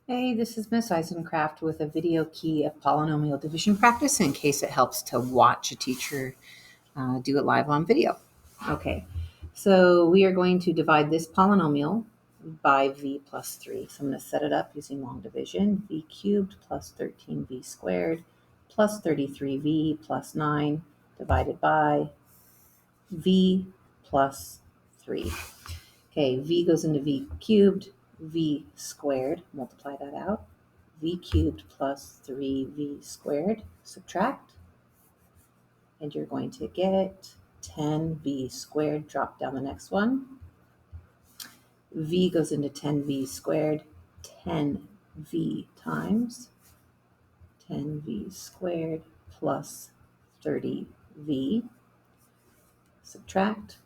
Hey, this is Miss Eisencraft with a video key of polynomial division practice in case it helps to watch a teacher do it live on video. Okay, so we are going to divide this polynomial by v plus 3. So I'm going to set it up using long division. V cubed plus 13v squared plus 33v plus 9 divided by v plus 3. Okay, v goes into v cubed, v squared, multiply that out. V cubed plus 3v squared, subtract, and you're going to get 10v squared, drop down the next one. V goes into 10v squared, 10v times 10v squared plus 30v, subtract.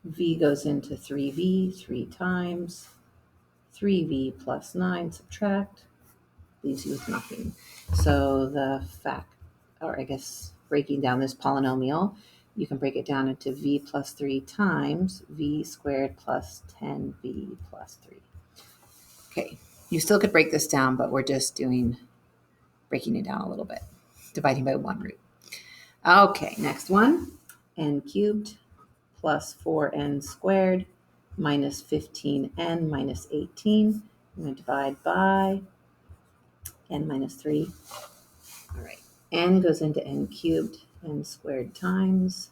V goes into 3v 3 times 3v plus 9, subtract, leaves you with nothing. So the fact, or I guess breaking down this polynomial, you can break it down into v plus 3 times v squared plus 10v plus 3. Okay, you still could break this down, but we're just breaking it down a little bit, dividing by one root. Okay, next one, n cubed plus 4n squared minus 15n minus 18. I'm going to divide by n minus 3. All right, n goes into n cubed, n squared times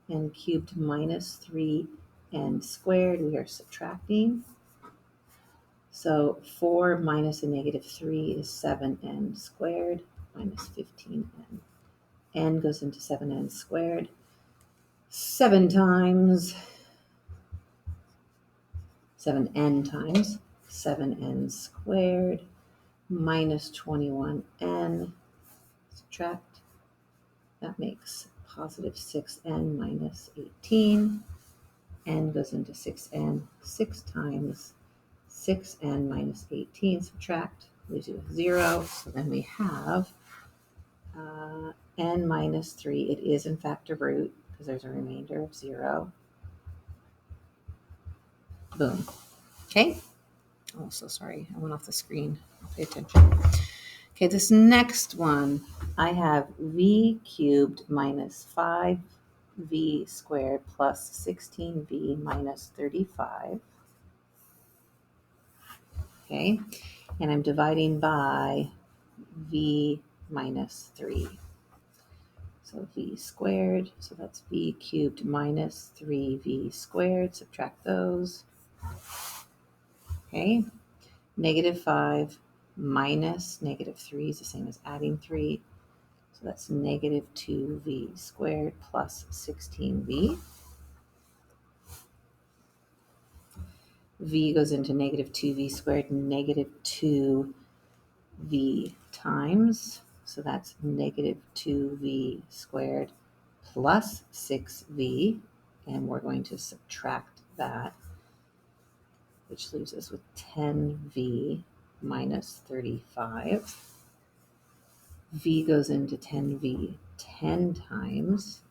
n cubed minus 3n squared. We are subtracting. So 4 minus a negative 3 is 7n squared minus 15n. N goes into 7n squared. 7n times 7n squared minus 21n, subtract. That makes positive 6n minus 18. N goes into 6n, 6 times 6n minus 18, subtract, leaves you with 0. So then we have n minus 3. It is in fact a root because there's a remainder of 0. Boom. Okay. Oh, so sorry. I went off the screen. Pay attention. Okay, this next one, I have v cubed minus 5v squared plus 16v minus 35. Okay, and I'm dividing by v minus 3. So v squared, so that's v cubed minus 3v squared, subtract those. Okay, negative 5 minus negative 3 is the same as adding 3. So that's negative 2v squared plus 16v. V goes into negative 2v squared, negative 2v times. So that's negative 2v squared plus 6v. And we're going to subtract that, which leaves us with 10v minus 35. V goes into 10v 10 times.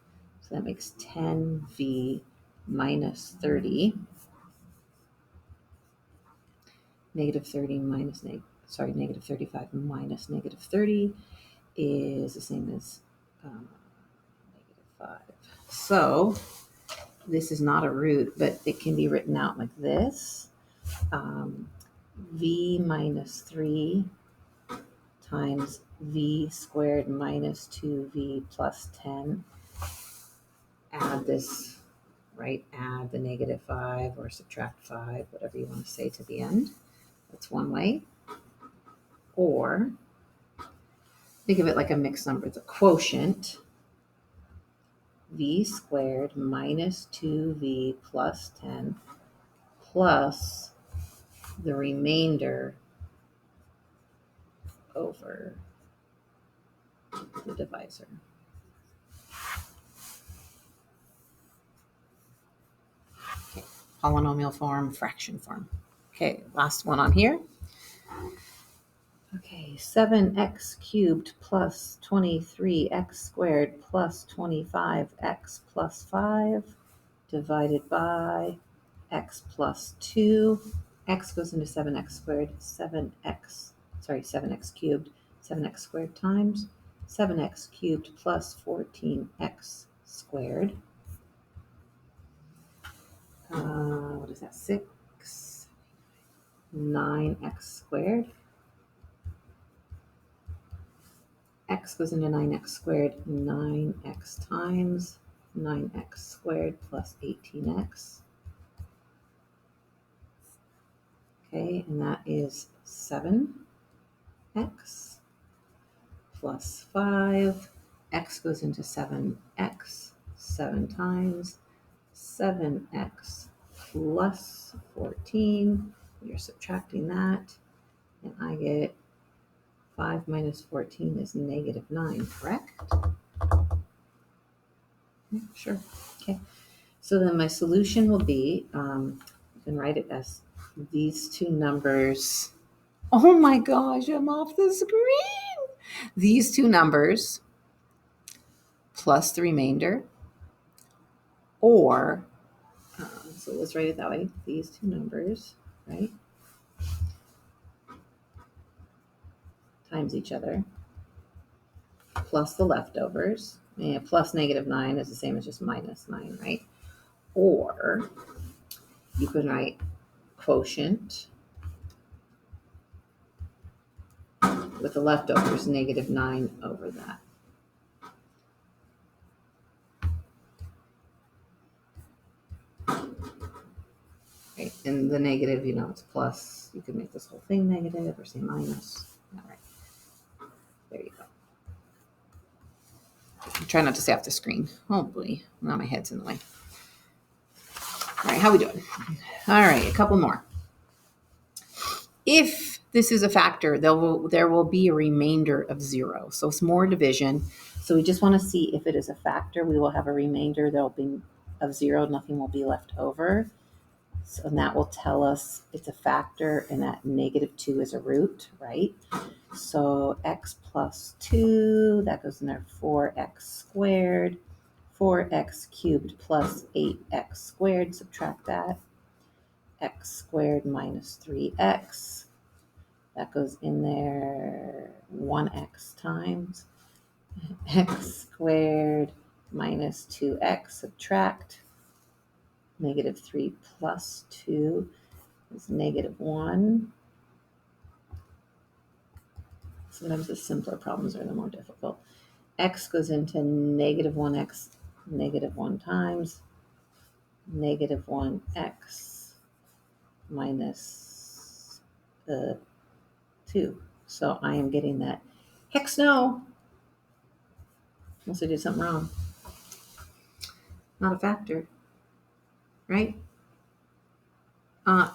So that makes 10v minus 30. Negative 30 minus negative 35 minus negative 30 is the same as negative 5. So this is not a root, but it can be written out like this. V minus 3 times v squared minus 2v plus 10. Add this, right? Add the negative 5 or subtract 5, whatever you want to say to the end. That's one way. Or think of it like a mixed number. It's a quotient. V squared minus 2v plus 10 plus the remainder over the divisor. Okay, polynomial form, fraction form. Okay, last one on here. Okay, 7x cubed plus 23x squared plus 25x plus 5 divided by x plus 2. X goes into 7x squared. 7x cubed. 7x squared times 7x cubed plus 14x squared. What is that? 9x squared. X goes into 9x squared. 9x times 9x squared plus 18x. Okay, and that is 7x plus 5. X goes into 7x, 7 times 7x plus 14. You're subtracting that, and I get 5 minus 14 is negative 9, correct? Yeah, sure. Okay. So then my solution will be, you can write it as these two numbers. Oh my gosh, I'm off the screen. These two numbers plus the remainder, or, so let's write it that way. These two numbers, right, times each other, plus the leftovers. And plus negative 9 is the same as just minus 9, right? Or you can write quotient with the leftovers, negative 9 over that. Right? And the negative, it's plus. You could make this whole thing negative or say minus. All right. There you go. Try not to stay off the screen. Oh boy, now my head's in the way. All right, how we doing? All right, a couple more. If this is a factor, there will be a remainder of 0. So it's more division. So we just want to see if it is a factor. We will have a remainder. There will be of 0. Nothing will be left over. So, and that will tell us it's a factor and that negative 2 is a root, right? So x plus 2, that goes in there, 4x squared. 4x cubed plus 8x squared, subtract that. X squared minus 3x. That goes in there, 1x times. X squared minus 2x, subtract. Negative 3 plus 2 is negative 1. Sometimes the simpler problems are the more difficult. X goes into negative 1x, negative 1 times. Negative 1x minus 2. So I am getting that. Heck no! Unless I did something wrong. Not a factor. Right?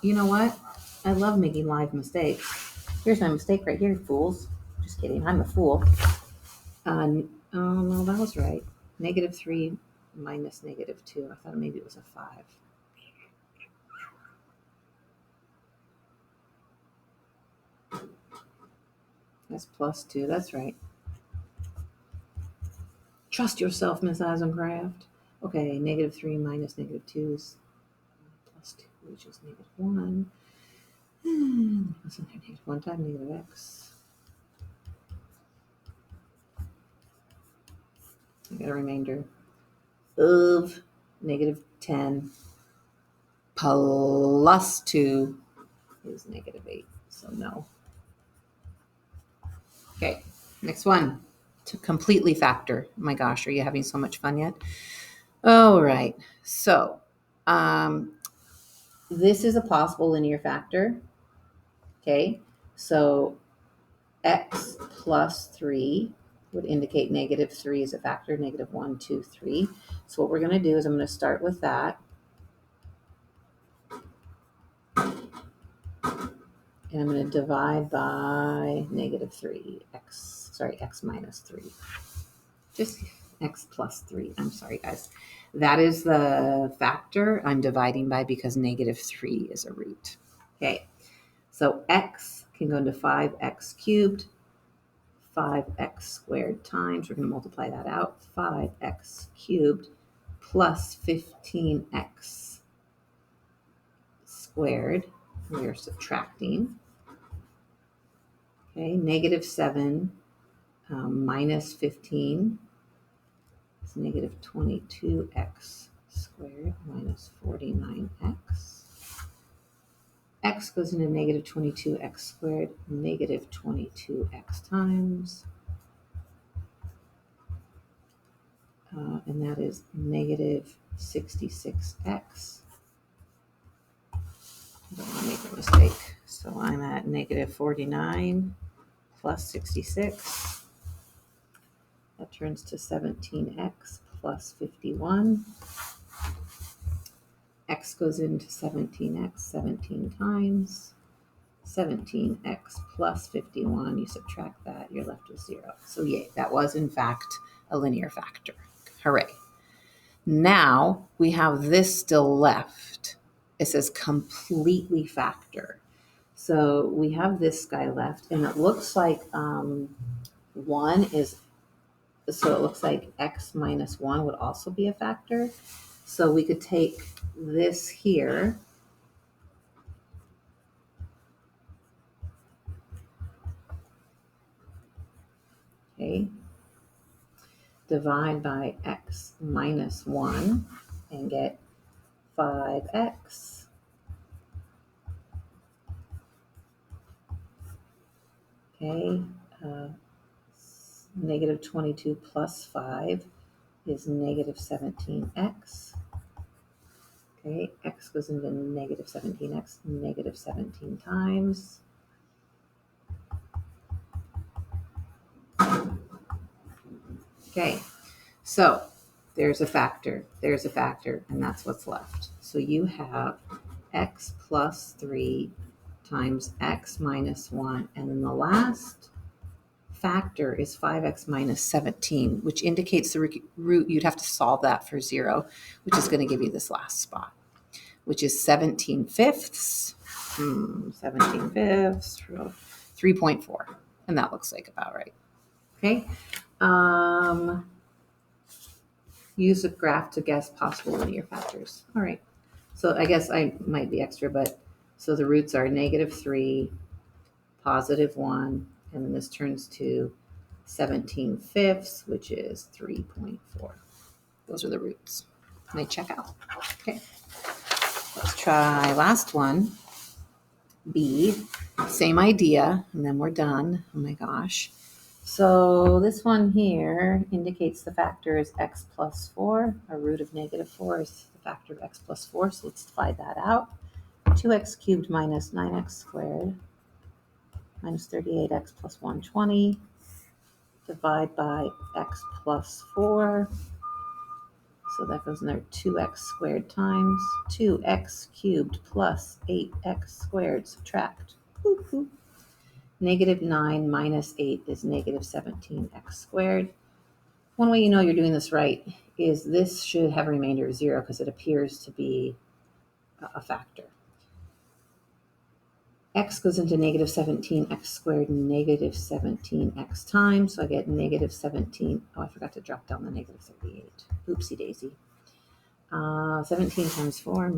You know what? I love making live mistakes. Here's my mistake right here, fools. Just kidding. I'm a fool. Oh, no, that was right. Negative 3 minus negative 2. I thought maybe it was a 5. That's plus 2. That's right. Trust yourself, Miss Eisencraft. Okay, negative 3 minus negative 2 is plus 2, which is negative 1. What's in there? Negative 1 times negative x. I got a remainder of negative 10 plus 2 is negative 8. So no. Okay, next one. To completely factor. Oh my gosh, are you having so much fun yet? All right. So this is a possible linear factor. Okay, so x plus 3 would indicate negative 3 is a factor, negative 1, 2, 3. So what we're going to do is I'm going to start with that. And I'm going to divide by negative 3, x minus 3. Just x plus 3. I'm sorry, guys. That is the factor I'm dividing by because negative 3 is a root. Okay, so x can go into 5x cubed, 5x squared times, we're going to multiply that out, 5x cubed plus 15x squared. We are subtracting. Okay, negative 7 minus 15 is negative 22x squared minus 49x. X goes into negative 22x squared, negative 22x times. And that is negative 66x. I don't want to make a mistake. So I'm at negative 49 plus 66. That turns to 17x plus 51. X goes into 17x 17 times. 17x plus 51, you subtract that, you're left with 0. So yay, that was in fact a linear factor. Hooray. Now we have this still left. It says completely factor. So we have this guy left, and it looks like 1 is, so it looks like x minus 1 would also be a factor. So we could take this here, okay, divide by x minus 1 and get 5x. Okay, negative 22 plus 5 is negative 17x. Okay, x goes into negative 17x, negative 17 times. Okay, so there's a factor, and that's what's left. So you have x plus 3 times x minus 1, and then the last factor is 5x minus 17, which indicates the root. You'd have to solve that for 0, which is going to give you this last spot, which is 17 fifths. 17 fifths, 3.4, and that looks like about right. Okay. Use a graph to guess possible linear factors. All right. So I guess I might be extra, but so the roots are negative 3, positive 1, and then this turns to 17 fifths, which is 3.4. Those are the roots. And they check out. Okay. Let's try last one. B. Same idea, and then we're done. Oh my gosh. So this one here indicates the factor is x plus 4. A root of negative 4 is the factor of x plus 4, so let's divide that out. 2x cubed minus 9x squared minus 38x plus 120. Divide by x plus 4. So that goes in there, 2x squared times 2x cubed plus 8x squared. Subtract. Woo-hoo. Negative 9 minus 8 is negative 17x squared. One way you know you're doing this right is this should have a remainder of 0 because it appears to be a factor. X goes into negative 17x squared, negative 17x times. So I get negative 17. Oh, I forgot to drop down the negative 38. Oopsie daisy. 17 times 4.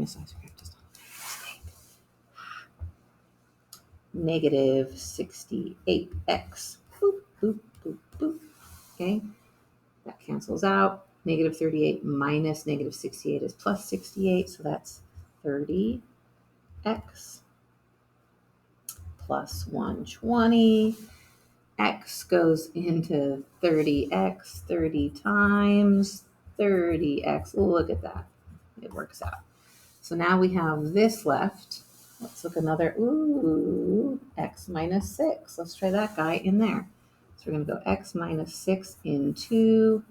Negative 68x. Boop, boop, boop, boop. Okay. That cancels out. Negative 38 minus negative 68 is plus 68. So that's 30x plus 120. X goes into 30x, 30 times 30x. Look at that. It works out. So now we have this left. Let's look another. Ooh, x minus 6. Let's try that guy in there. So we're going to go x minus 6 into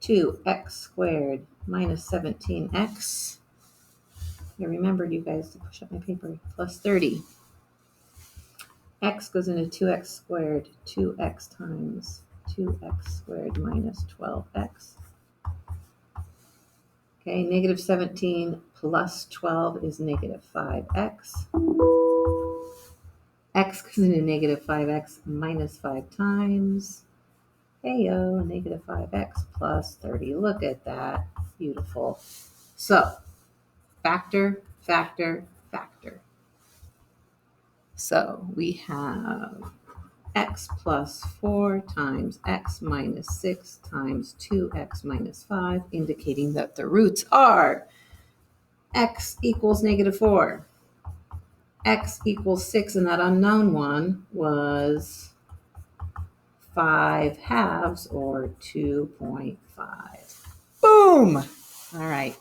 2x squared minus 17x. I remembered, you guys, to push up my paper. Plus 30. X goes into 2x squared, 2x times 2x squared minus 12x. Okay, negative 17 plus 12 is negative 5x. X goes into negative 5x minus 5 times. Heyo, negative 5x plus 30. Look at that. Beautiful. So, factor, factor, factor. So we have x plus 4 times x minus 6 times 2x minus 5, indicating that the roots are x equals negative 4, x equals 6, and that unknown one was 5/2 or 2.5. Boom! All right.